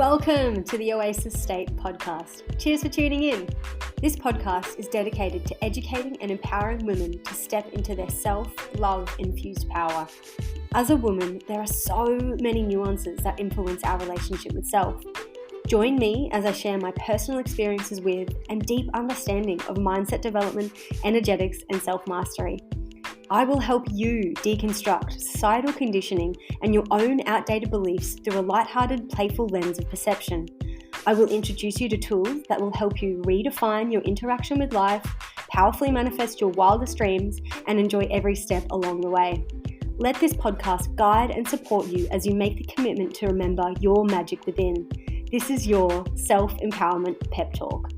Welcome to the Oasis.state podcast. Cheers for tuning in. This podcast is dedicated to educating and empowering women to step into their self-love infused power. As a woman, there are so many nuances that influence our relationship with self. Join me as I share my personal experiences with and deep understanding of mindset development, energetics, and self-mastery. I will help you deconstruct societal conditioning and your own outdated beliefs through a lighthearted, playful lens of perception. I will introduce you to tools that will help you redefine your interaction with life, powerfully manifest your wildest dreams, and enjoy every step along the way. Let this podcast guide and support you as you make the commitment to remember your magic within. This is your self-empowerment pep talk.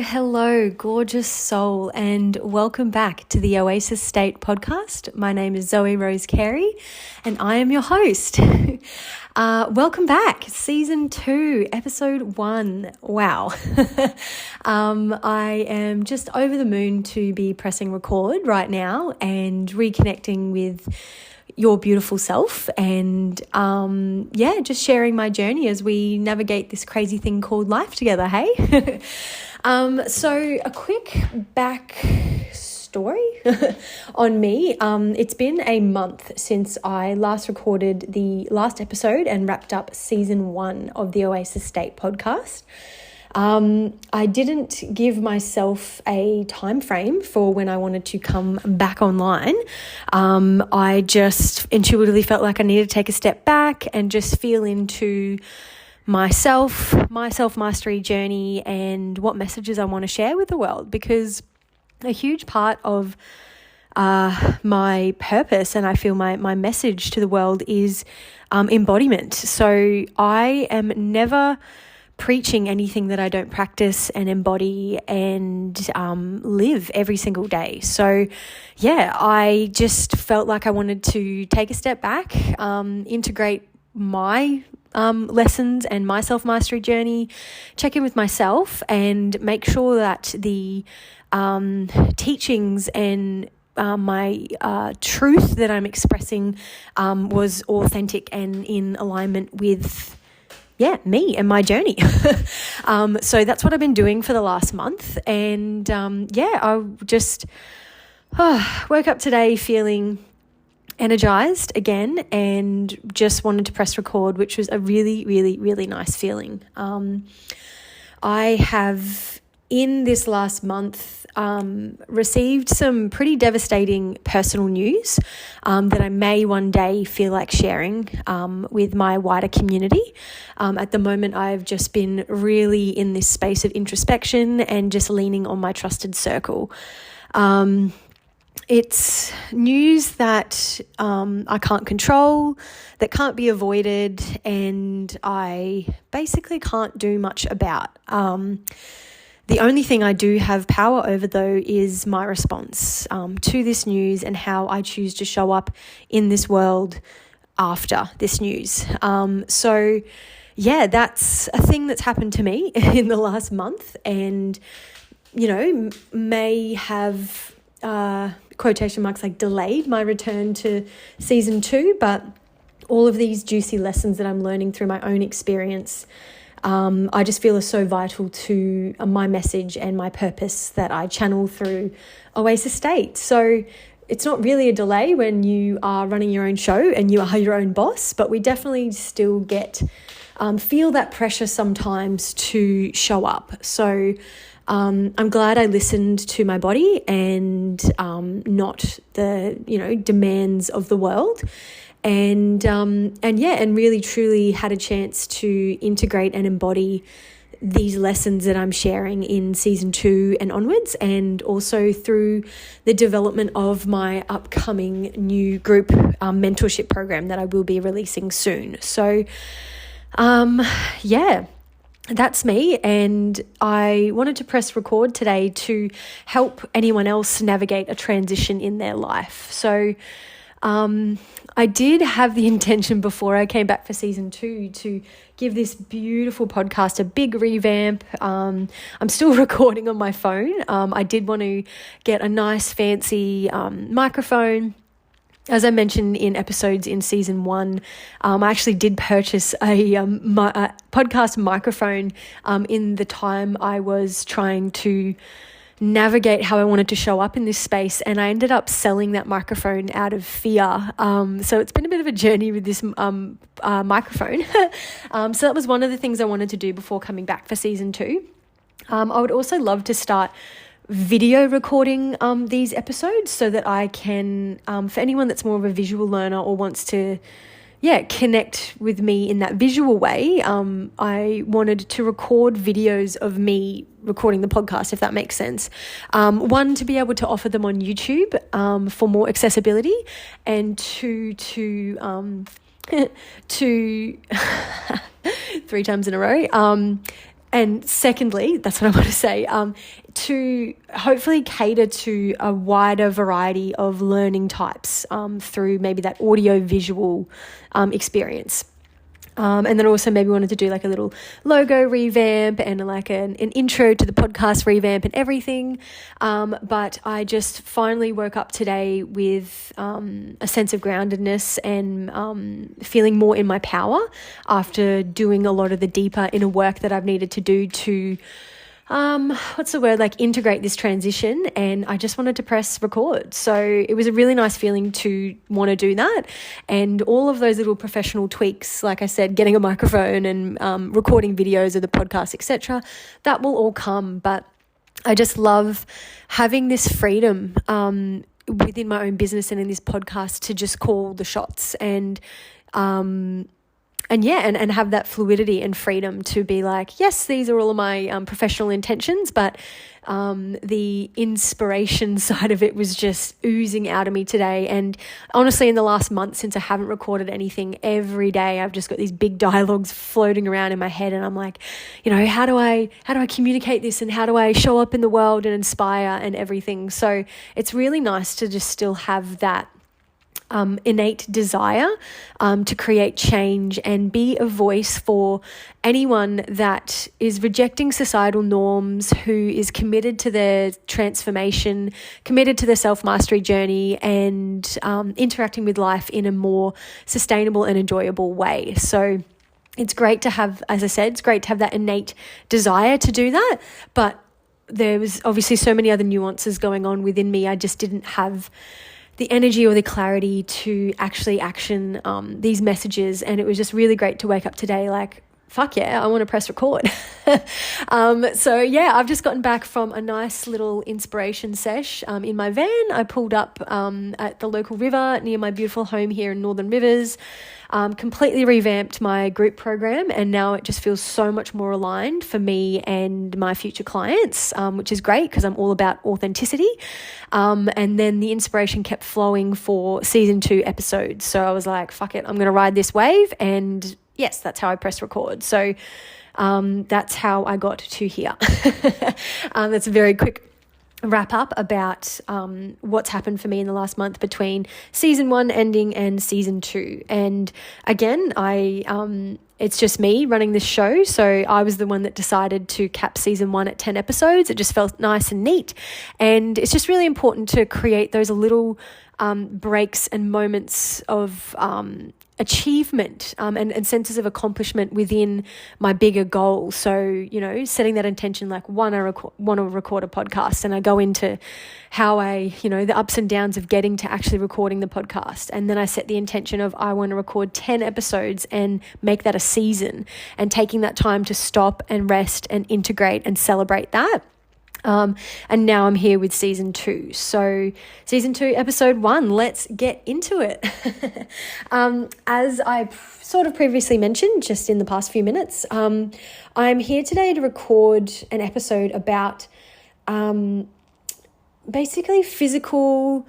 Hello, gorgeous soul, and welcome back to the Oasis.state podcast. My name is Zoe Rose Carey, and I am your host. Welcome back, Season 2, Episode 1. Wow. I am just over the moon to be pressing record right now and reconnecting with your beautiful self and just sharing my journey as we navigate this crazy thing called life together, hey? So a quick back story on me. It's been a month since I last recorded the last episode and wrapped up Season 1 of the Oasis.state podcast. I didn't give myself a time frame for when I wanted to come back online. I just intuitively felt like I needed to take a step back and just feel into myself, my self-mastery journey, and what messages I want to share with the world, because a huge part of my purpose and I feel my message to the world is embodiment. So I am never preaching anything that I don't practice and embody and live every single day. So I just felt like I wanted to take a step back, integrate my lessons and my self-mastery journey, check in with myself and make sure that the teachings and my truth that I'm expressing was authentic and in alignment with me and my journey. So that's what I've been doing for the last month. And I just woke up today feeling energized again and just wanted to press record, which was a really, really, really nice feeling. I have, in this last month, received some pretty devastating personal news that I may one day feel like sharing with my wider community. At the moment, I've just been really in this space of introspection and just leaning on my trusted circle. It's news that I can't control, that can't be avoided, and I basically can't do much about. The only thing I do have power over, though, is my response to this news and how I choose to show up in this world after this news. That's a thing that's happened to me in the last month and, may have, quotation marks, like delayed my return to Season 2, but all of these juicy lessons that I'm learning through my own experience I just feel is so vital to my message and my purpose that I channel through Oasis.state. So it's not really a delay when you are running your own show and you are your own boss, but we definitely still feel that pressure sometimes to show up. So I'm glad I listened to my body and not the demands of the world. And really truly had a chance to integrate and embody these lessons that I'm sharing in Season 2 and onwards, and also through the development of my upcoming new group mentorship program that I will be releasing soon. So, that's me, and I wanted to press record today to help anyone else navigate a transition in their life. So I did have the intention before I came back for season 2 to give this beautiful podcast a big revamp. I'm still recording on my phone. I did want to get a nice fancy microphone. As I mentioned in episodes in season 1, I actually did purchase a podcast microphone in the time I was trying to navigate how I wanted to show up in this space, and I ended up selling that microphone out of fear. So it's been a bit of a journey with this microphone. So that was one of the things I wanted to do before coming back for season 2. I would also love to start video recording these episodes so that I can, for anyone that's more of a visual learner or wants to connect with me in that visual way, I wanted to record videos of me recording the podcast, if that makes sense. One, to be able to offer them on YouTube for more accessibility, and two, to 3 times in a row. And secondly, that's what I want to say, to hopefully cater to a wider variety of learning types through maybe that audio-visual experience. And then also maybe wanted to do like a little logo revamp and like an intro to the podcast revamp and everything. But I just finally woke up today with a sense of groundedness and feeling more in my power after doing a lot of the deeper inner work that I've needed to do to integrate this transition. And I just wanted to press record. So it was a really nice feeling to want to do that. And all of those little professional tweaks, like I said, getting a microphone and recording videos of the podcast, etc., that will all come. But I just love having this freedom within my own business and in this podcast to just call the shots and have that fluidity and freedom to be like, yes, these are all of my professional intentions, but the inspiration side of it was just oozing out of me today. And honestly, in the last month, since I haven't recorded anything, every day I've just got these big dialogues floating around in my head, and I'm like, how do I communicate this, and how do I show up in the world and inspire and everything? So it's really nice to just still have that innate desire to create change and be a voice for anyone that is rejecting societal norms, who is committed to their transformation, committed to their self-mastery journey, and interacting with life in a more sustainable and enjoyable way. So it's great to have, as I said, it's great to have that innate desire to do that, but there was obviously so many other nuances going on within me. I just didn't have the energy or the clarity to actually action these messages. And it was just really great to wake up today like, fuck yeah, I want to press record. I've just gotten back from a nice little inspiration sesh in my van. I pulled up at the local river near my beautiful home here in Northern Rivers, completely revamped my group program, and now it just feels so much more aligned for me and my future clients, which is great because I'm all about authenticity. And then the inspiration kept flowing for season 2 episodes. So I was like, fuck it, I'm going to ride this wave. And yes, that's how I press record. So that's how I got to here. That's a very quick wrap up about what's happened for me in the last month between season 1 ending and season 2. And again, it's just me running this show. So I was the one that decided to cap season 1 at 10 episodes. It just felt nice and neat. And it's just really important to create those little breaks and moments of achievement and senses of accomplishment within my bigger goal. So, setting that intention, like I want to record a podcast, and I go into how the ups and downs of getting to actually recording the podcast. And then I set the intention of I want to record 10 episodes and make that a season, and taking that time to stop and rest and integrate and celebrate that. And now I'm here with season 2. So season 2, episode 1, let's get into it. As I sort of previously mentioned, just in the past few minutes, I'm here today to record an episode about basically physical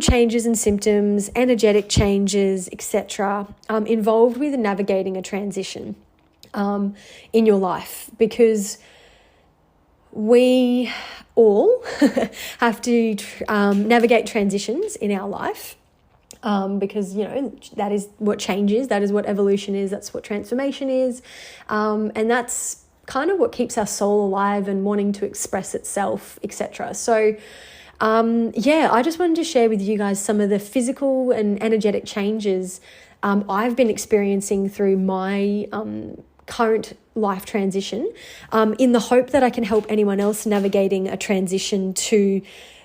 changes and symptoms, energetic changes, etc., involved with navigating a transition in your life, because we all have to navigate transitions in our life. because, that is what change is, that is what evolution is, that's what transformation is. And that's kind of what keeps our soul alive and wanting to express itself, etc. So, I just wanted to share with you guys some of the physical and energetic changes I've been experiencing through my current life transition, in the hope that I can help anyone else navigating a transition to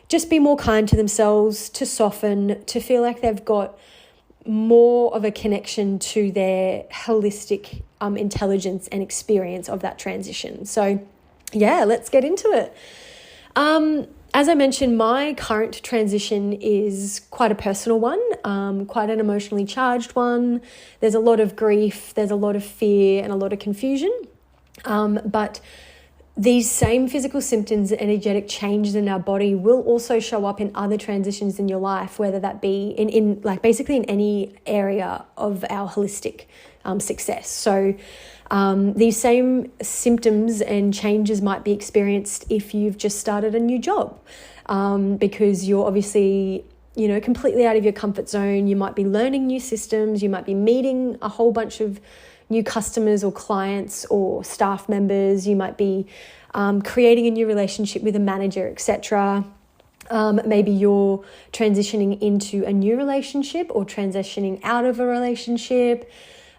just be more kind to themselves, to soften, to feel like they've got more of a connection to their holistic intelligence and experience of that transition. So let's get into it. As I mentioned, my current transition is quite a personal one, quite an emotionally charged one. There's a lot of grief, there's a lot of fear and a lot of confusion. But these same physical symptoms and energetic changes in our body will also show up in other transitions in your life, whether that be in basically in any area of our holistic success. So these same symptoms and changes might be experienced if you've just started a new job, because you're obviously, completely out of your comfort zone. You might be learning new systems. You might be meeting a whole bunch of new customers or clients or staff members. You might be creating a new relationship with a manager, etc. Maybe you're transitioning into a new relationship or transitioning out of a relationship.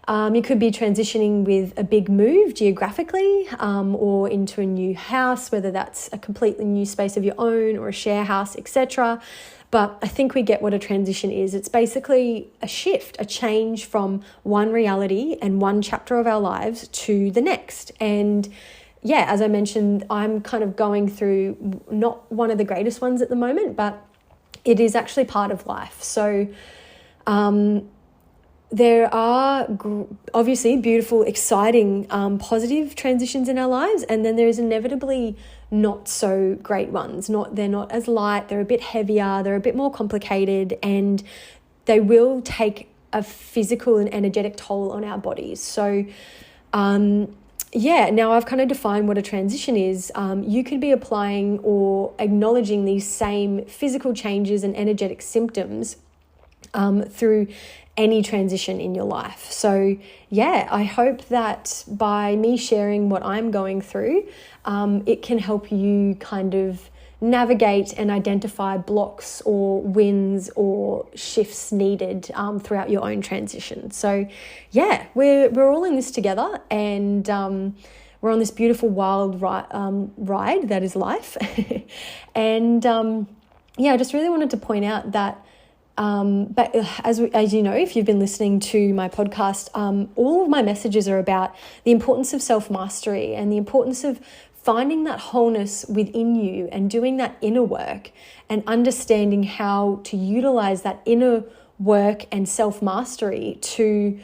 You could be transitioning with a big move geographically, or into a new house, whether that's a completely new space of your own or a share house, etc. But I think we get what a transition is. It's basically a shift, a change from one reality and one chapter of our lives to the next. And as I mentioned, I'm kind of going through not one of the greatest ones at the moment, but it is actually part of life. So there are obviously beautiful, exciting, positive transitions in our lives, and then there's inevitably not so great ones. They're not as light, they're a bit heavier, they're a bit more complicated, and they will take a physical and energetic toll on our bodies. So now I've kind of defined what a transition is. You could be applying or acknowledging these same physical changes and energetic symptoms through any transition in your life. So I hope that by me sharing what I'm going through, it can help you kind of navigate and identify blocks or wins or shifts needed throughout your own transition. So we're all in this together, and we're on this beautiful wild ride that is life. And I just really wanted to point out that but as you know, if you've been listening to my podcast, all of my messages are about the importance of self-mastery and the importance of finding that wholeness within you and doing that inner work and understanding how to utilize that inner work and self-mastery to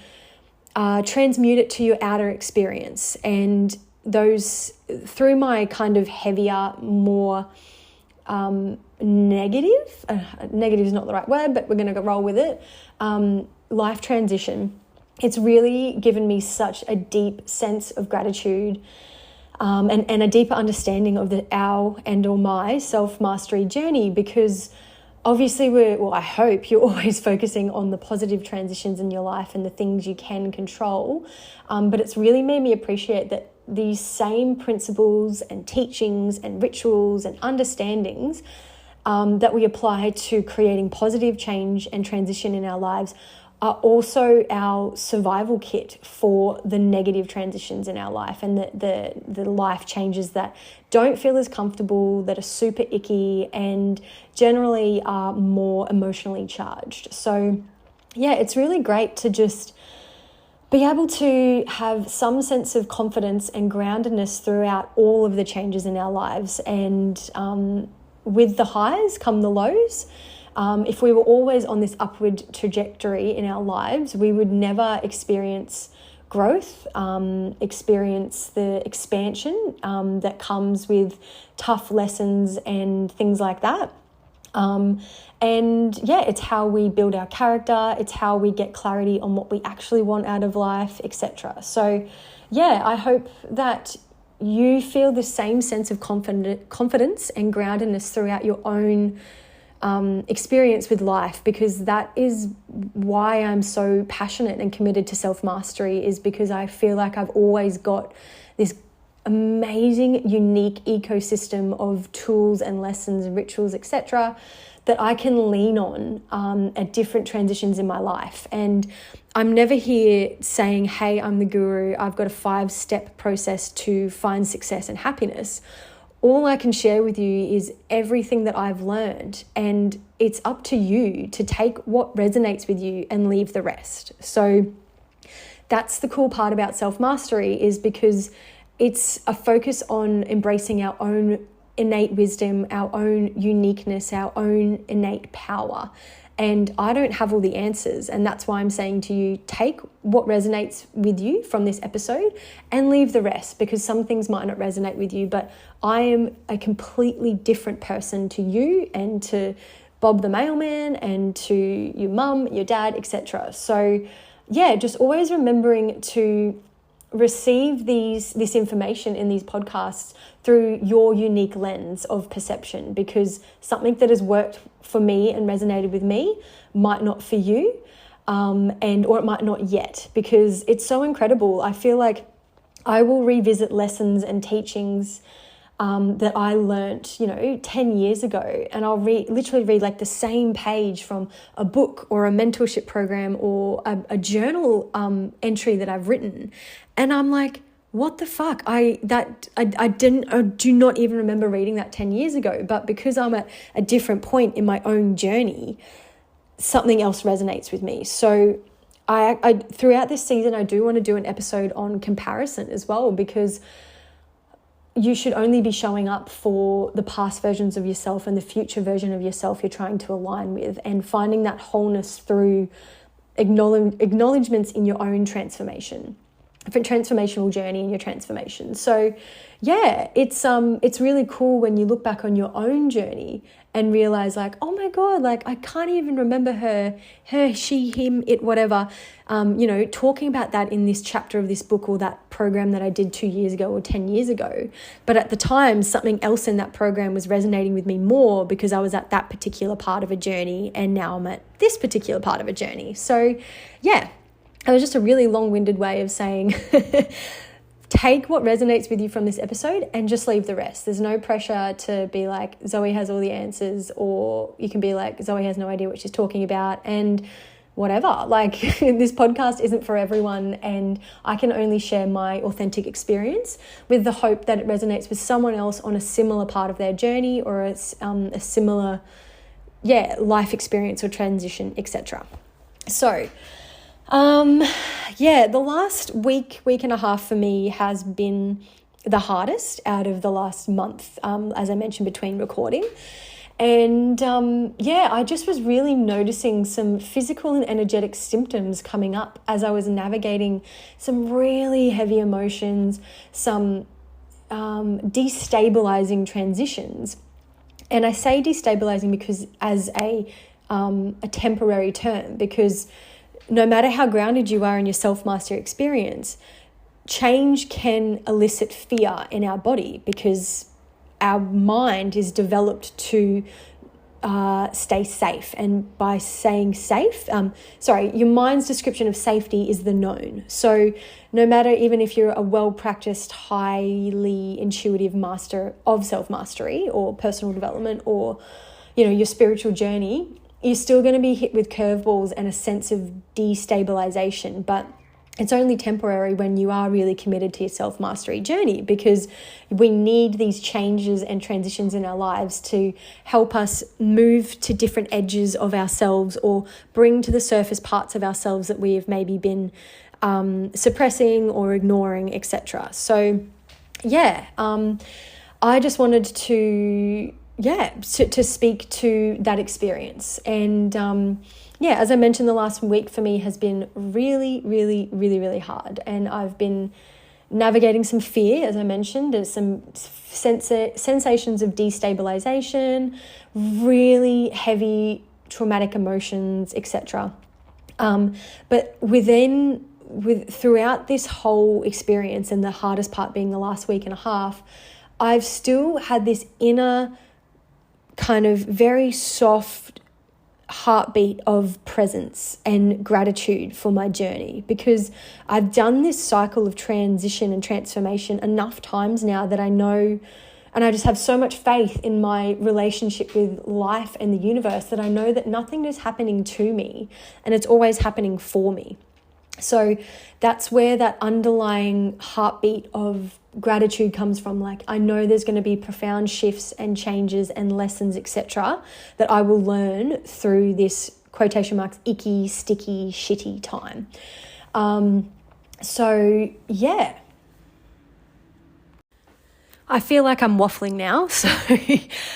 transmute it to your outer experience. And those, through my kind of heavier, more negative is not the right word, but we're going to roll with it, life transition, it's really given me such a deep sense of gratitude, and a deeper understanding of my self-mastery journey, because obviously I hope you're always focusing on the positive transitions in your life and the things you can control, but it's really made me appreciate that these same principles and teachings and rituals and understandings that we apply to creating positive change and transition in our lives are also our survival kit for the negative transitions in our life and the life changes that don't feel as comfortable, that are super icky and generally are more emotionally charged. So it's really great to just be able to have some sense of confidence and groundedness throughout all of the changes in our lives. And with the highs come the lows. If we were always on this upward trajectory in our lives, we would never experience growth, experience the expansion that comes with tough lessons and things like that. It's how we build our character. It's how we get clarity on what we actually want out of life, etc. So, I hope that you feel the same sense of confidence and groundedness throughout your own experience with life, because that is why I'm so passionate and committed to self-mastery, is because I feel like I've always got this amazing, unique ecosystem of tools and lessons and rituals, etc., that I can lean on at different transitions in my life. And I'm never here saying, hey, I'm the guru, I've got a 5-step process to find success and happiness. All I can share with you is everything that I've learned, and it's up to you to take what resonates with you and leave the rest. So that's the cool part about self-mastery, is because it's a focus on embracing our own innate wisdom, our own uniqueness, our own innate power. And I don't have all the answers. And that's why I'm saying to you, take what resonates with you from this episode and leave the rest, because some things might not resonate with you, but I am a completely different person to you and to Bob the mailman and to your mum, your dad, etc. So yeah, just always remembering to receive this information in these podcasts through your unique lens of perception, because something that has worked for me and resonated with me might not for you, or it might not yet, because it's so incredible. I feel like I will revisit lessons and teachings that I learnt, 10 years ago, and I'll literally read like the same page from a book or a mentorship program or a journal entry that I've written, and I'm like, what the fuck? I do not even remember reading that 10 years ago, but because I'm at a different point in my own journey, something else resonates with me. So I throughout this season, I do want to do an episode on comparison as well, because you should only be showing up for the past versions of yourself and the future version of yourself you're trying to align with, and finding that wholeness through acknowledgements in your own transformation, transformational journey in your transformation. So yeah, it's really cool when you look back on your own journey and realize like, oh my God, like I can't even remember her, she, him, it, whatever, talking about that in this chapter of this book or that program that I did 2 years ago or 10 years ago. But at the time, something else in that program was resonating with me more, because I was at that particular part of a journey, and now I'm at this particular part of a journey. So yeah, it was just a really long-winded way of saying take what resonates with you from this episode and just leave the rest. There's no pressure to be like, Zoe has all the answers, or you can be like, Zoe has no idea what she's talking about, and whatever. Like, this podcast isn't for everyone, and I can only share my authentic experience with the hope that it resonates with someone else on a similar part of their journey, or a similar life experience or transition, etc. So the last week and a half for me has been the hardest out of the last month, as I mentioned, between recording. And I just was really noticing some physical and energetic symptoms coming up as I was navigating some really heavy emotions, some destabilizing transitions. And I say destabilizing because as a temporary term, because no matter how grounded you are in your self-mastery experience, change can elicit fear in our body, because our mind is developed to stay safe. And by saying safe, your mind's description of safety is the known. So no matter, even if you're a well-practiced, highly intuitive master of self-mastery or personal development, or, your spiritual journey, you're still going to be hit with curveballs and a sense of destabilization, but it's only temporary when you are really committed to your self-mastery journey, because we need these changes and transitions in our lives to help us move to different edges of ourselves, or bring to the surface parts of ourselves that we have maybe been suppressing or ignoring, etc. So I just wanted to speak to that experience. And as I mentioned, the last week for me has been really, really, really, really hard. And I've been navigating some fear, as I mentioned. There's some sensations of destabilization, really heavy traumatic emotions, etc. But throughout this whole experience, and the hardest part being the last week and a half, I've still had this inner kind of very soft heartbeat of presence and gratitude for my journey, because I've done this cycle of transition and transformation enough times now that I know, and I just have so much faith in my relationship with life and the universe, that I know that nothing is happening to me and it's always happening for me. So that's where that underlying heartbeat of gratitude comes from. Like, I know there's going to be profound shifts and changes and lessons, etc., that I will learn through this, quotation marks, icky, sticky, shitty time. So yeah. I feel like I'm waffling now, so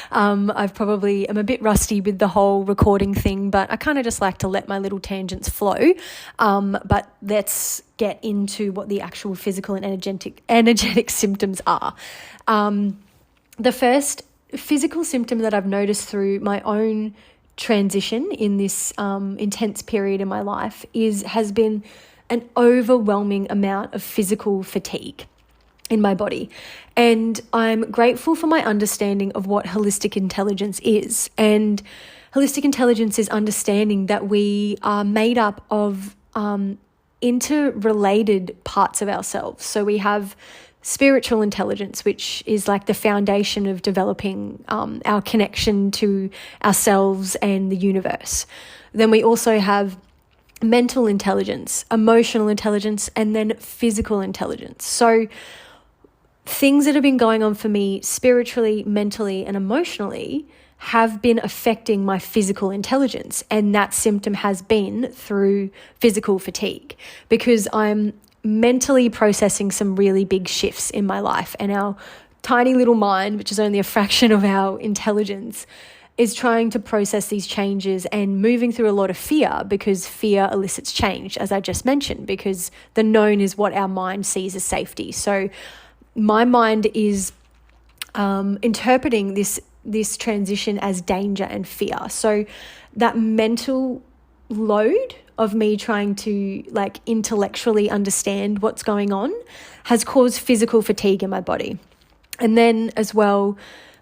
I'm a bit rusty with the whole recording thing, but I kind of just like to let my little tangents flow. But let's get into what the actual physical and energetic symptoms are. The first physical symptom that I've noticed through my own transition in this intense period in my life has been an overwhelming amount of physical fatigue in my body. And I'm grateful for my understanding of what holistic intelligence is. And holistic intelligence is understanding that we are made up of interrelated parts of ourselves. So we have spiritual intelligence, which is like the foundation of developing our connection to ourselves and the universe. Then we also have mental intelligence, emotional intelligence, and then physical intelligence. So things that have been going on for me spiritually, mentally, and emotionally have been affecting my physical intelligence. And that symptom has been through physical fatigue, because I'm mentally processing some really big shifts in my life. And our tiny little mind, which is only a fraction of our intelligence, is trying to process these changes and moving through a lot of fear, because fear elicits change, as I just mentioned, because the known is what our mind sees as safety. So my mind is interpreting this transition as danger and fear. So that mental load of me trying to like intellectually understand what's going on has caused physical fatigue in my body. And then as well,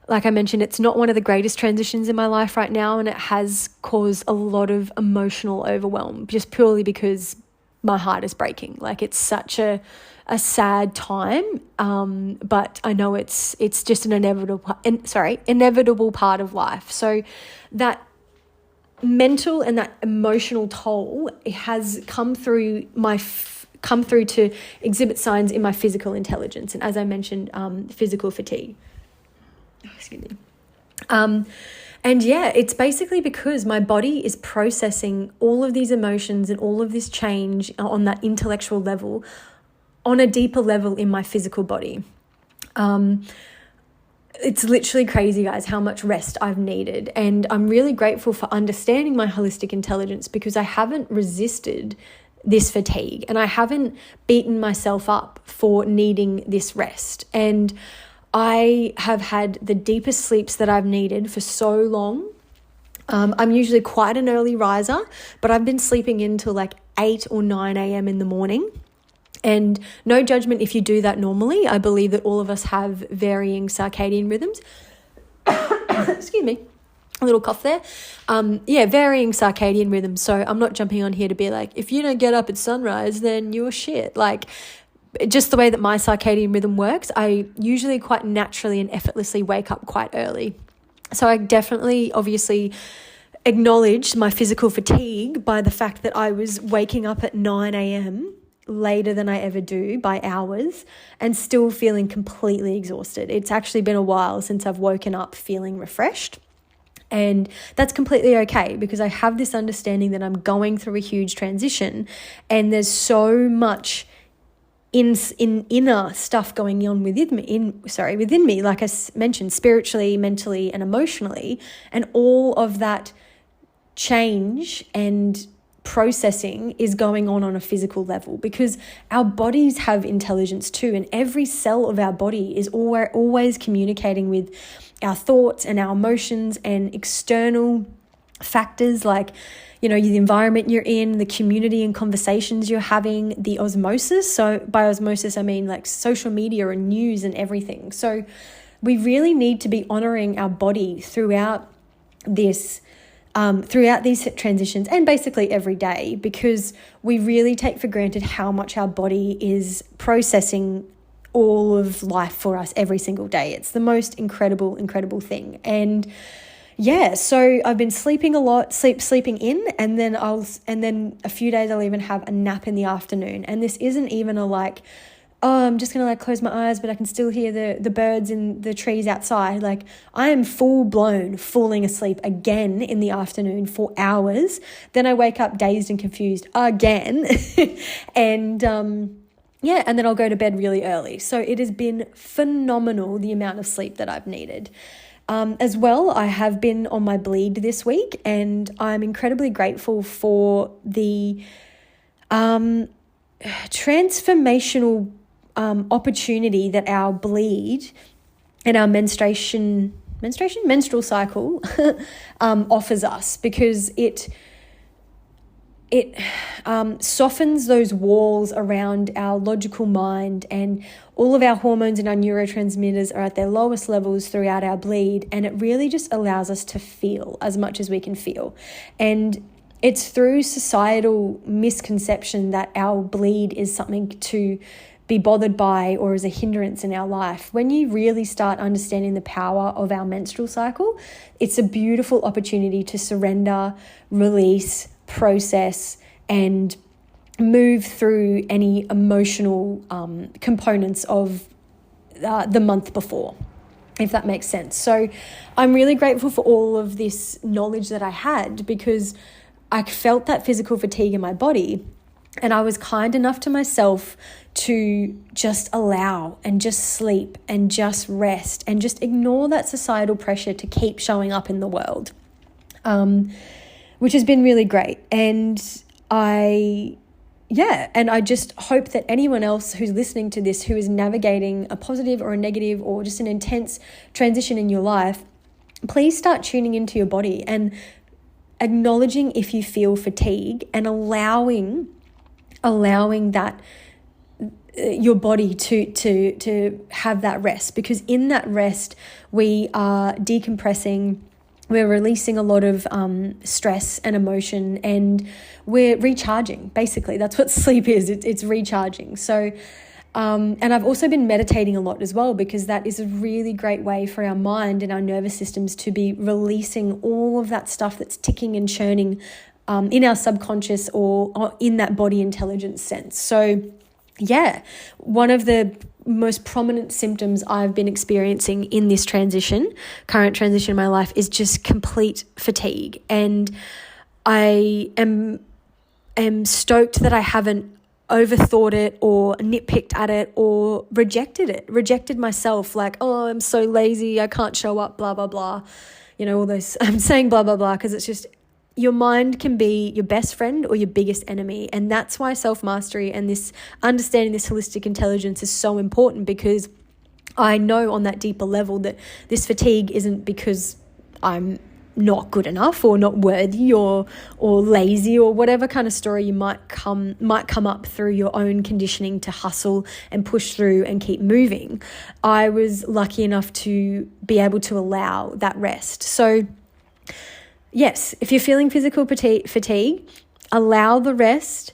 like I mentioned, it's not one of the greatest transitions in my life right now, and it has caused a lot of emotional overwhelm, just purely because my heart is breaking. Like, it's such a sad time, but I know it's just an inevitable part of life. So that mental and that emotional toll has come through to exhibit signs in my physical intelligence, and as I mentioned, physical fatigue. Excuse me. And yeah, it's basically because my body is processing all of these emotions and all of this change on that intellectual level, on a deeper level in my physical body. It's literally crazy, guys, how much rest I've needed. And I'm really grateful for understanding my holistic intelligence, because I haven't resisted this fatigue and I haven't beaten myself up for needing this rest. And I have had the deepest sleeps that I've needed for so long. I'm usually quite an early riser, but I've been sleeping until like 8 or 9 a.m. in the morning. And no judgment if you do that normally. I believe that all of us have varying circadian rhythms. Excuse me, a little cough there. Varying circadian rhythms. So I'm not jumping on here to be like, if you don't get up at sunrise, then you're shit. Like, just the way that my circadian rhythm works, I usually quite naturally and effortlessly wake up quite early. So I definitely, obviously, acknowledged my physical fatigue by the fact that I was waking up at 9 a.m. later than I ever do by hours, and still feeling completely exhausted. It's actually been a while since I've woken up feeling refreshed. And that's completely okay, because I have this understanding that I'm going through a huge transition, and there's so much in inner stuff going on within me, like I mentioned, spiritually, mentally, and emotionally, and all of that change and processing is going on a physical level, because our bodies have intelligence too, and every cell of our body is always communicating with our thoughts and our emotions and external factors like, the environment you're in, the community and conversations you're having, the osmosis. So by osmosis, I mean like social media and news and everything. So we really need to be honoring our body throughout these transitions and basically every day, because we really take for granted how much our body is processing all of life for us every single day. It's the most incredible thing. And yeah, so I've been sleeping a lot, sleeping in, and then a few days I'll even have a nap in the afternoon. And this isn't even a like, oh, I'm just going to close my eyes, but I can still hear the birds in the trees outside. Like, I am falling asleep again in the afternoon for hours. Then I wake up dazed and confused again. And then I'll go to bed really early. So it has been phenomenal, the amount of sleep that I've needed. As well, I have been on my bleed this week, and I'm incredibly grateful for the transformational opportunity that our bleed and our menstrual cycle offers us, because it softens those walls around our logical mind, and all of our hormones and our neurotransmitters are at their lowest levels throughout our bleed, and it really just allows us to feel as much as we can feel. And it's through societal misconception that our bleed is something to be bothered by or as a hindrance in our life. When you really start understanding the power of our menstrual cycle, it's a beautiful opportunity to surrender, release, process, and move through any emotional components of the month before, if that makes sense. So I'm really grateful for all of this knowledge that I had, because I felt that physical fatigue in my body, and I was kind enough to myself to just allow and just sleep and just rest and just ignore that societal pressure to keep showing up in the world, which has been really great. And I just hope that anyone else who's listening to this, who is navigating a positive or a negative or just an intense transition in your life, please start tuning into your body and acknowledging if you feel fatigue, and allowing that your body to have that rest, because in that rest we are decompressing, we're releasing a lot of stress and emotion, and we're recharging. Basically, that's what sleep is. It's recharging. So and I've also been meditating a lot as well, because that is a really great way for our mind and our nervous systems to be releasing all of that stuff that's ticking and churning in our subconscious or in that body intelligence sense. So yeah, one of the most prominent symptoms I've been experiencing in this current transition in my life, is just complete fatigue. And I am stoked that I haven't overthought it or nitpicked at it or rejected myself, like, oh, I'm so lazy, I can't show up, blah, blah, blah. All those, I'm saying blah, blah, blah, because it's just, your mind can be your best friend or your biggest enemy. And that's why self-mastery and this understanding this holistic intelligence is so important, because I know on that deeper level that this fatigue isn't because I'm not good enough or not worthy or lazy or whatever kind of story you might come up through your own conditioning to hustle and push through and keep moving. I was lucky enough to be able to allow that rest. So yes, if you're feeling physical fatigue, allow the rest,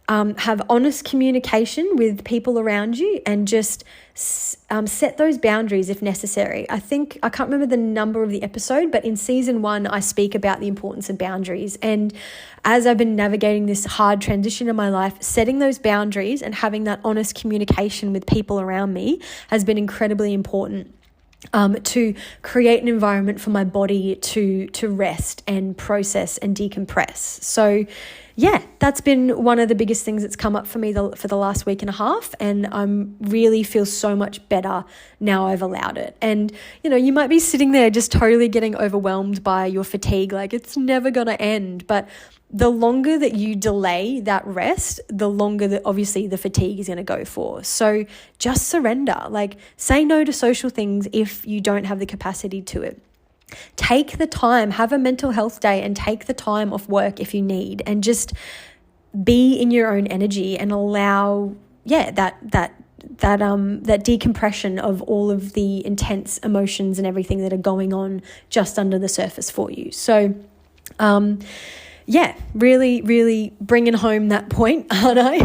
have honest communication with people around you, and just set those boundaries if necessary. I can't remember the number of the episode, but in season 1, I speak about the importance of boundaries. And as I've been navigating this hard transition in my life, setting those boundaries and having that honest communication with people around me has been incredibly important. To create an environment for my body to rest and process and decompress. So yeah, that's been one of the biggest things that's come up for me for the last week and a half, and I'm really feel so much better now I've allowed it. And you might be sitting there just totally getting overwhelmed by your fatigue, like it's never going to end. But the longer that you delay that rest, the longer that obviously the fatigue is going to go for. So just surrender, like say no to social things if you don't have the capacity to it. Take the time, have a mental health day and take the time off work if you need, and just be in your own energy and allow, that that decompression of all of the intense emotions and everything that are going on just under the surface for you. So really, really bringing home that point, aren't I?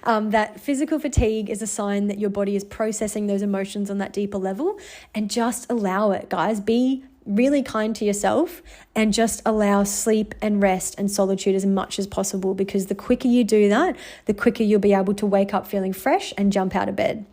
That physical fatigue is a sign that your body is processing those emotions on that deeper level, and just allow it, guys. Be really kind to yourself and just allow sleep and rest and solitude as much as possible, because the quicker you do that, the quicker you'll be able to wake up feeling fresh and jump out of bed.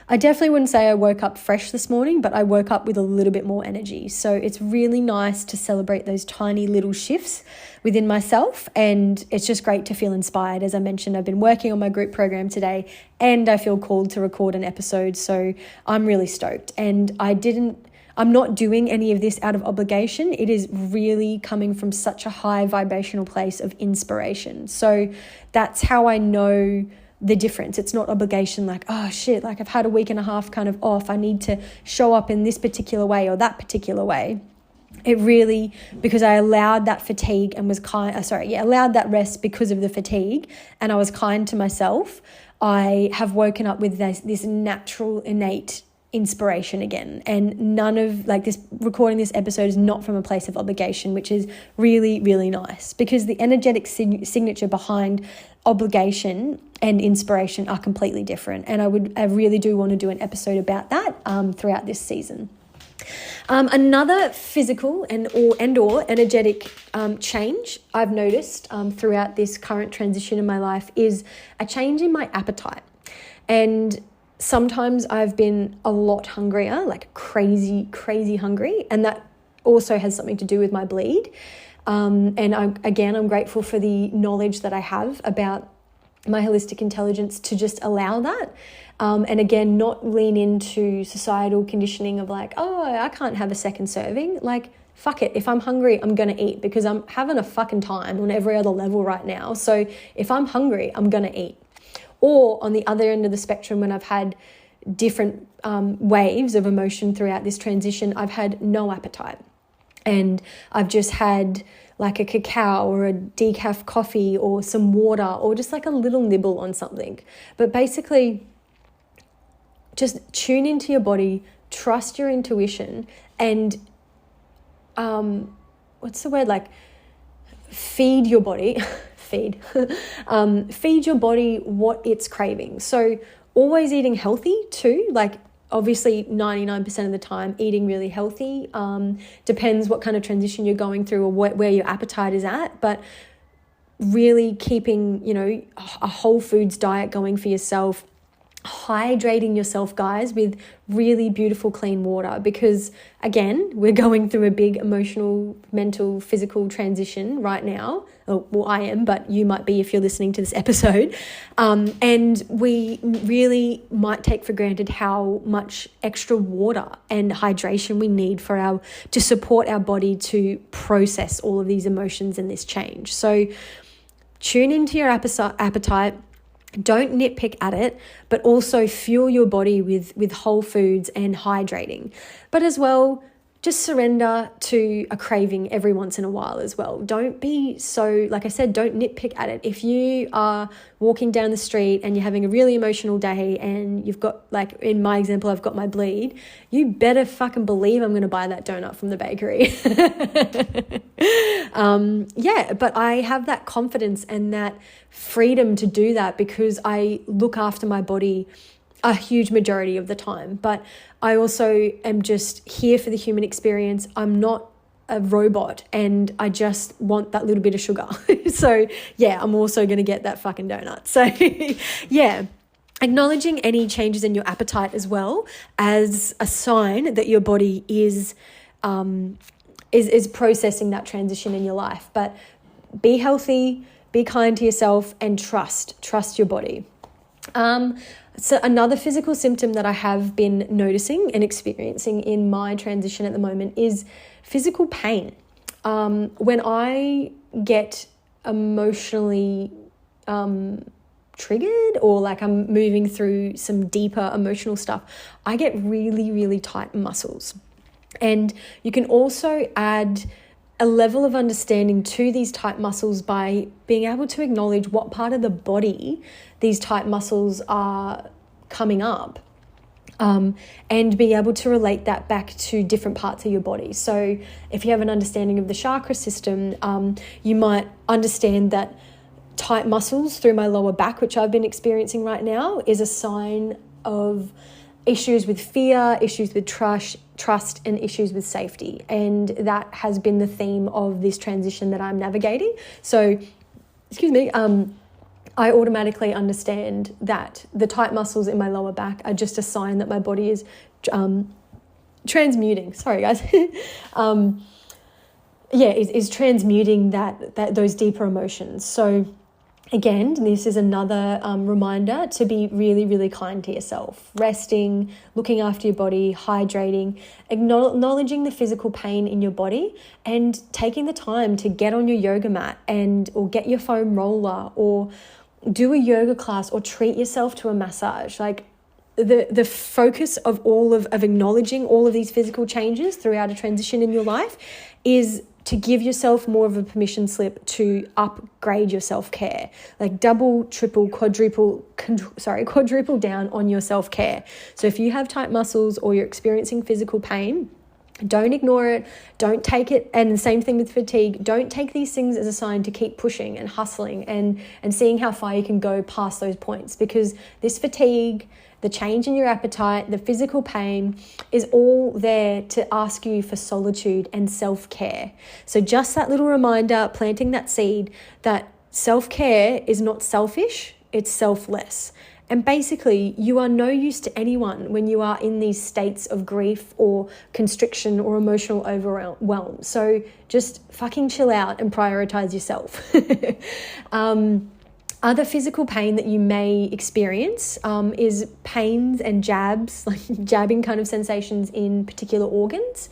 I definitely wouldn't say I woke up fresh this morning, but I woke up with a little bit more energy. So it's really nice to celebrate those tiny little shifts within myself. And it's just great to feel inspired. As I mentioned, I've been working on my group program today and I feel called to record an episode. So I'm really stoked. And I'm not doing any of this out of obligation. It is really coming from such a high vibrational place of inspiration. So that's how I know the difference. It's not obligation, like, oh shit, like I've had a week and a half kind of off, I need to show up in this particular way or that particular way. It really, because I allowed that fatigue and was allowed that rest because of the fatigue, and I was kind to myself, I have woken up with this natural, innate inspiration again. And none of this recording this episode is not from a place of obligation, which is really, really nice, because the energetic signature behind obligation and inspiration are completely different. And I really do want to do an episode about that throughout this season. Another physical and or energetic change I've noticed throughout this current transition in my life is a change in my appetite. And sometimes I've been a lot hungrier, like crazy, crazy hungry. And that also has something to do with my bleed. And I'm grateful for the knowledge that I have about my holistic intelligence to just allow that. And again, not lean into societal conditioning of like, oh, I can't have a second serving. Like, fuck it. If I'm hungry, I'm going to eat, because I'm having a fucking time on every other level right now. So if I'm hungry, I'm going to eat. Or on the other end of the spectrum, when I've had different waves of emotion throughout this transition, I've had no appetite. And I've just had like a cacao or a decaf coffee or some water or just like a little nibble on something. But basically, just tune into your body, trust your intuition, and feed your body, feed your body what it's craving. So always eating healthy too, like obviously 99% of the time eating really healthy. Depends what kind of transition you're going through or where your appetite is at, but really keeping, a whole foods diet going for yourself, hydrating yourself, guys, with really beautiful clean water, because again, we're going through a big emotional, mental, physical transition right now. Well, I am, but you might be if you're listening to this episode. And we really might take for granted how much extra water and hydration we need to support our body to process all of these emotions and this change. So tune into your appetite. Don't nitpick at it, but also fuel your body with whole foods and hydrating. But as well, just surrender to a craving every once in a while as well. Don't be so, like I said, don't nitpick at it. If you are walking down the street and you're having a really emotional day and you've got, like in my example, I've got my bleed, you better fucking believe I'm going to buy that donut from the bakery. But I have that confidence and that freedom to do that because I look after my body a huge majority of the time. But I also am just here for the human experience. I'm not a robot and I just want that little bit of sugar. So yeah, I'm also going to get that fucking donut. So yeah, acknowledging any changes in your appetite as well as a sign that your body is processing that transition in your life. But be healthy, be kind to yourself, and trust your body. So another physical symptom that I have been noticing and experiencing in my transition at the moment is physical pain. When I get emotionally triggered or like I'm moving through some deeper emotional stuff, I get really, really tight muscles. And you can also add a level of understanding to these tight muscles by being able to acknowledge what part of the body these tight muscles are coming up, and be able to relate that back to different parts of your body. So if you have an understanding of the chakra system, you might understand that tight muscles through my lower back, which I've been experiencing right now, is a sign of issues with fear, issues with trust, and issues with safety. And that has been the theme of this transition that I'm navigating. So, I automatically understand that the tight muscles in my lower back are just a sign that my body is transmuting. Sorry, guys. Is transmuting those deeper emotions. So again, this is another reminder to be really, really kind to yourself. Resting, looking after your body, hydrating, acknowledging the physical pain in your body, and taking the time to get on your yoga mat or get your foam roller or do a yoga class or treat yourself to a massage. Like the focus of acknowledging all of these physical changes throughout a transition in your life is to give yourself more of a permission slip to upgrade your self-care, like double, triple, quadruple down on your self-care. So if you have tight muscles or you're experiencing physical pain, don't ignore it. Don't take it. And the same thing with fatigue. Don't take these things as a sign to keep pushing and hustling and seeing how far you can go past those points, because this fatigue, the change in your appetite, the physical pain is all there to ask you for solitude and self-care. So just that little reminder, planting that seed that self-care is not selfish, it's selfless. And basically, you are no use to anyone when you are in these states of grief or constriction or emotional overwhelm. So just fucking chill out and prioritize yourself. Other physical pain that you may experience is pains and jabs, like jabbing kind of sensations in particular organs.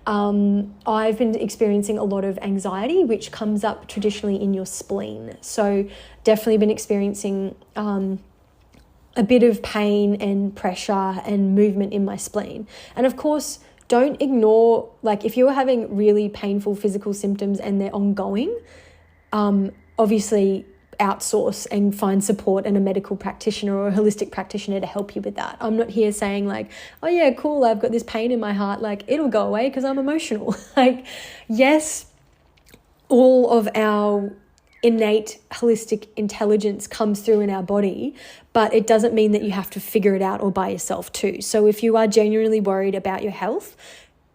I've been experiencing a lot of anxiety, which comes up traditionally in your spleen. So definitely been experiencing a bit of pain and pressure and movement in my spleen. And of course, don't ignore, like if you're having really painful physical symptoms and they're ongoing, obviously outsource and find support and a medical practitioner or a holistic practitioner to help you with that. I'm not here saying like, oh yeah, cool, I've got this pain in my heart, like it'll go away because I'm emotional. Like, yes, all of our innate holistic intelligence comes through in our body, but it doesn't mean that you have to figure it out all by yourself too. So if you are genuinely worried about your health,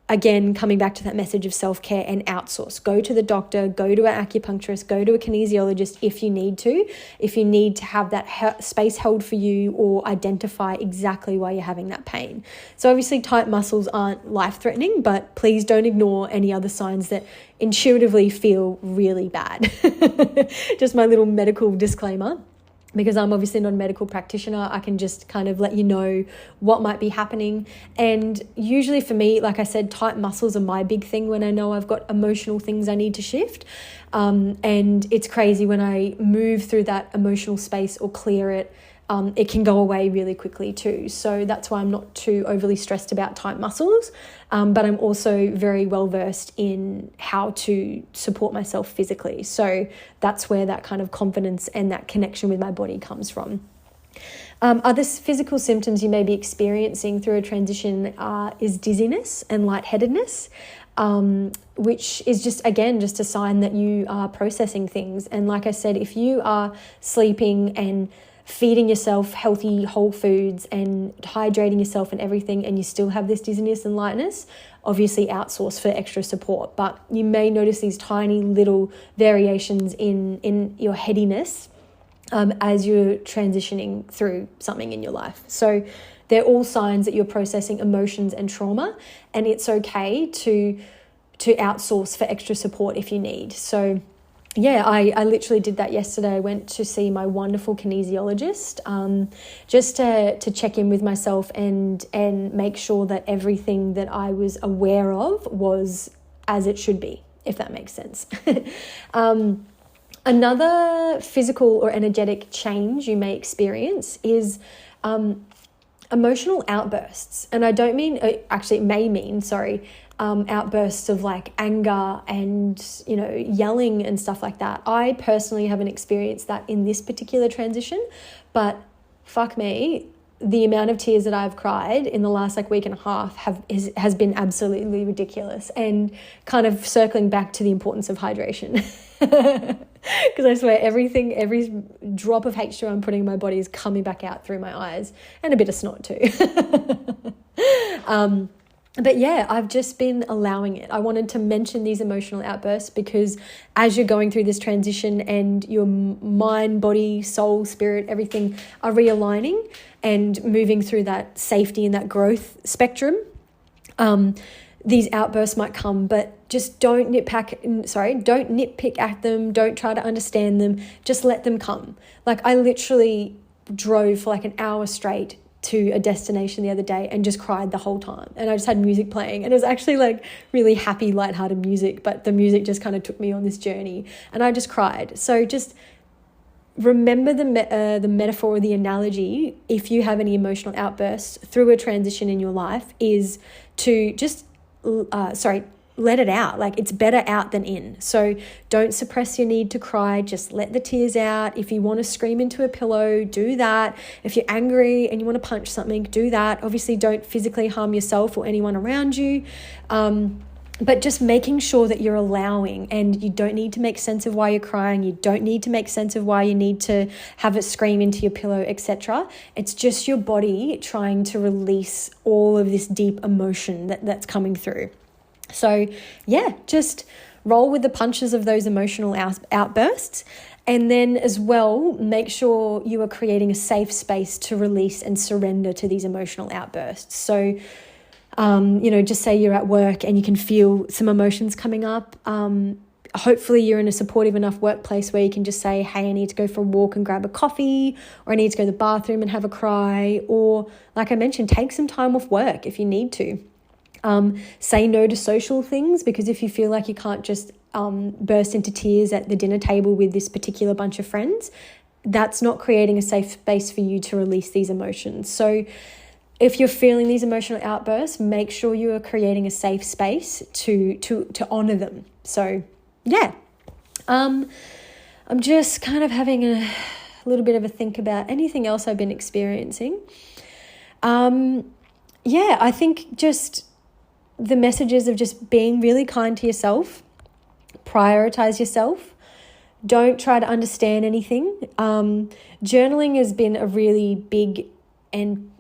again, coming back to that message of self-care and outsource. Go to the doctor, go to an acupuncturist, go to a kinesiologist if you need to have that space held for you or identify exactly why you're having that pain. So obviously tight muscles aren't life-threatening, but please don't ignore any other signs that intuitively feel really bad. Just my little medical disclaimer. Because I'm obviously not a medical practitioner, I can just kind of let you know what might be happening. And usually for me, like I said, tight muscles are my big thing when I know I've got emotional things I need to shift. And it's crazy when I move through that emotional space or clear it, it can go away really quickly too. So that's why I'm not too overly stressed about tight muscles. But I'm also very well versed in how to support myself physically. So that's where that kind of confidence and that connection with my body comes from. Other physical symptoms you may be experiencing through a transition is dizziness and lightheadedness, which is just a sign that you are processing things. And like I said, if you are sleeping and feeding yourself healthy whole foods and hydrating yourself and everything, and you still have this dizziness and lightness, obviously outsource for extra support. But you may notice these tiny little variations in your headiness as you're transitioning through something in your life. So they're all signs that you're processing emotions and trauma, and it's okay to outsource for extra support if you need. So yeah, I literally did that yesterday. I went to see my wonderful kinesiologist just to check in with myself and make sure that everything that I was aware of was as it should be, if that makes sense. Another physical or energetic change you may experience is emotional outbursts. And I don't mean, actually it may mean, outbursts of like anger and, yelling and stuff like that. I personally haven't experienced that in this particular transition, but fuck me, the amount of tears that I've cried in the last like week and a half has been absolutely ridiculous, and kind of circling back to the importance of hydration. Because I swear every drop of H2O I'm putting in my body is coming back out through my eyes, and a bit of snot too. But yeah, I've just been allowing it. I wanted to mention these emotional outbursts because as you're going through this transition and your mind, body, soul, spirit, everything are realigning and moving through that safety and that growth spectrum, these outbursts might come, but just don't nitpick at them. Don't try to understand them. Just let them come. Like, I literally drove for like an hour straight to a destination the other day and just cried the whole time. And I just had music playing, and it was actually like really happy, lighthearted music, but the music just kind of took me on this journey and I just cried. So just remember the metaphor or the analogy, if you have any emotional outbursts through a transition in your life, is to just, let it out. Like, it's better out than in. So don't suppress your need to cry. Just let the tears out. If you want to scream into a pillow, do that. If you're angry and you want to punch something, do that. Obviously, don't physically harm yourself or anyone around you. But just making sure that you're allowing, and you don't need to make sense of why you're crying. You don't need to make sense of why you need to have it scream into your pillow, etc. It's just your body trying to release all of this deep emotion that's coming through. So yeah, just roll with the punches of those emotional outbursts. And then as well, make sure you are creating a safe space to release and surrender to these emotional outbursts. So, just say you're at work and you can feel some emotions coming up. Hopefully you're in a supportive enough workplace where you can just say, hey, I need to go for a walk and grab a coffee, or I need to go to the bathroom and have a cry. Or like I mentioned, take some time off work if you need to. Say no to social things, because if you feel like you can't just burst into tears at the dinner table with this particular bunch of friends, that's not creating a safe space for you to release these emotions. So if you're feeling these emotional outbursts, make sure you are creating a safe space to honor them. So yeah, I'm just kind of having a little bit of a think about anything else I've been experiencing. I think just the messages of just being really kind to yourself, prioritize yourself, don't try to understand anything. Journaling has been a really big and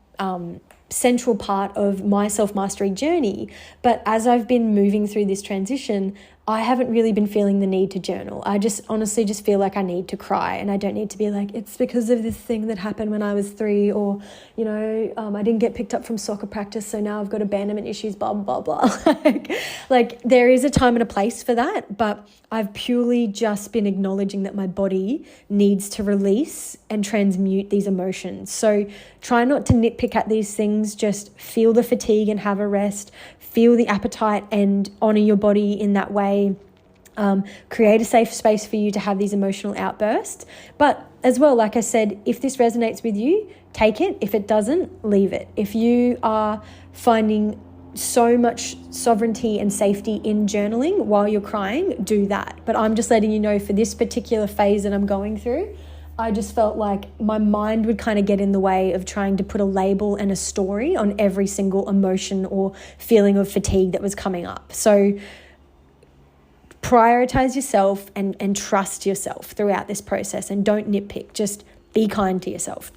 central part of my self-mastery journey. But as I've been moving through this transition, I haven't really been feeling the need to journal. I just honestly just feel like I need to cry, and I don't need to be like, it's because of this thing that happened when I was 3, or, I didn't get picked up from soccer practice, so now I've got abandonment issues, blah, blah, blah. like there is a time and a place for that, but I've purely just been acknowledging that my body needs to release and transmute these emotions. So try not to nitpick at these things, just feel the fatigue and have a rest. Feel the appetite and honor your body in that way. Create a safe space for you to have these emotional outbursts. But as well, like I said, if this resonates with you, take it. If it doesn't, leave it. If you are finding so much sovereignty and safety in journaling while you're crying, do that. But I'm just letting you know, for this particular phase that I'm going through, I just felt like my mind would kind of get in the way of trying to put a label and a story on every single emotion or feeling of fatigue that was coming up. So prioritize yourself and trust yourself throughout this process, and don't nitpick. Just be kind to yourself.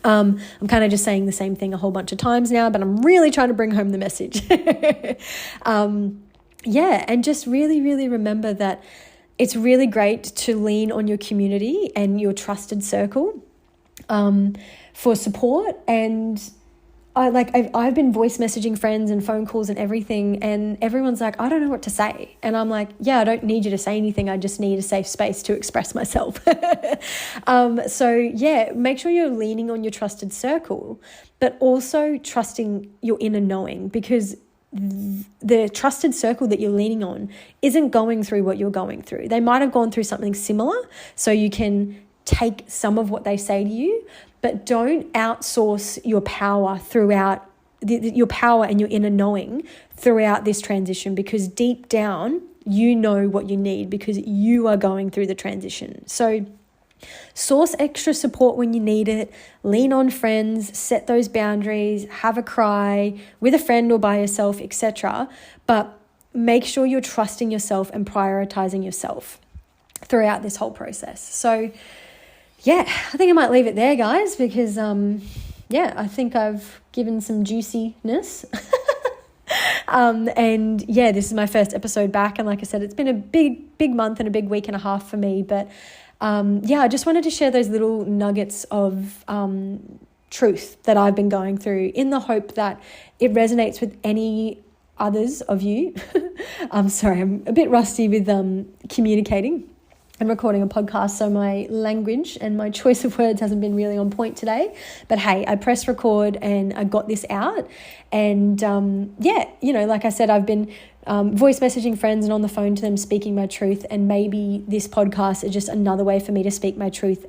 I'm kind of just saying the same thing a whole bunch of times now, but I'm really trying to bring home the message. And just really, really remember that it's really great to lean on your community and your trusted circle for support. And I've been voice messaging friends and phone calls and everything, and everyone's like, I don't know what to say. And I'm like, yeah, I don't need you to say anything. I just need a safe space to express myself. Make sure you're leaning on your trusted circle, but also trusting your inner knowing, because the trusted circle that you're leaning on isn't going through what you're going through. They might have gone through something similar, so you can take some of what they say to you, but don't outsource your power throughout your power and your inner knowing throughout this transition, because deep down you know what you need, because you are going through the transition. So Source extra support when you need it, lean on friends, set those boundaries, have a cry with a friend or by yourself, etc. But make sure you're trusting yourself and prioritizing yourself throughout this whole process. So yeah, I think I might leave it there, guys, because I think I've given some juiciness. And yeah, this is my first episode back, and like I said, it's been a big month and a big week and a half for me, but I just wanted to share those little nuggets of truth that I've been going through, in the hope that it resonates with any others of you. I'm sorry, I'm a bit rusty with communicating and recording a podcast, so my language and my choice of words hasn't been really on point today. But hey, I pressed record and I got this out. And like I said, I've been voice messaging friends and on the phone to them, speaking my truth. And maybe this podcast is just another way for me to speak my truth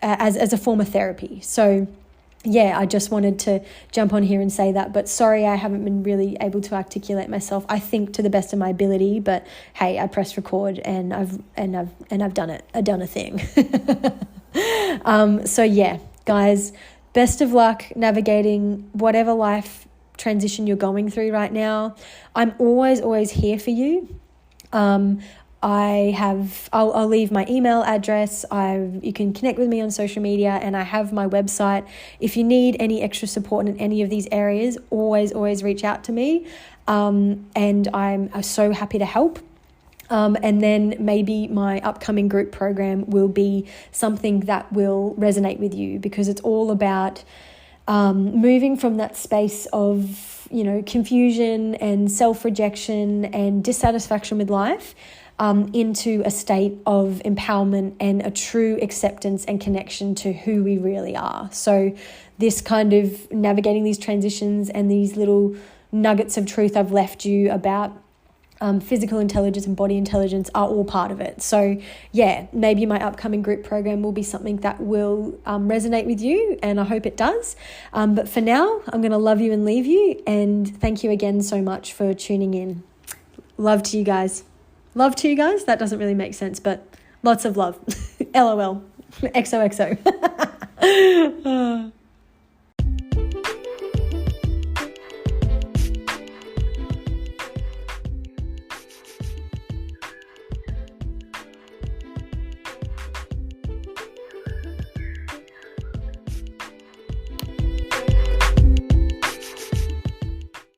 as a form of therapy. So yeah, I just wanted to jump on here and say that, but sorry, I haven't been really able to articulate myself, I think, to the best of my ability. But hey, I pressed record and I've done it. I've done a thing. So yeah, guys, best of luck navigating whatever life transition you're going through right now. I'm always here for you. I'll leave my email address. You can connect with me on social media, and I have my website. If you need any extra support in any of these areas, always reach out to me. And I'm so happy to help. And then maybe my upcoming group program will be something that will resonate with you, because it's all about moving from that space of, confusion and self-rejection and dissatisfaction with life into a state of empowerment and a true acceptance and connection to who we really are. So this kind of navigating these transitions and these little nuggets of truth I've left you about physical intelligence and body intelligence are all part of it. So yeah, maybe my upcoming group program will be something that will resonate with you, and I hope it does. But for now, I'm going to love you and leave you, and thank you again so much for tuning in. Love to you guys. Love to you guys? That doesn't really make sense, but lots of love. LOL. XOXO.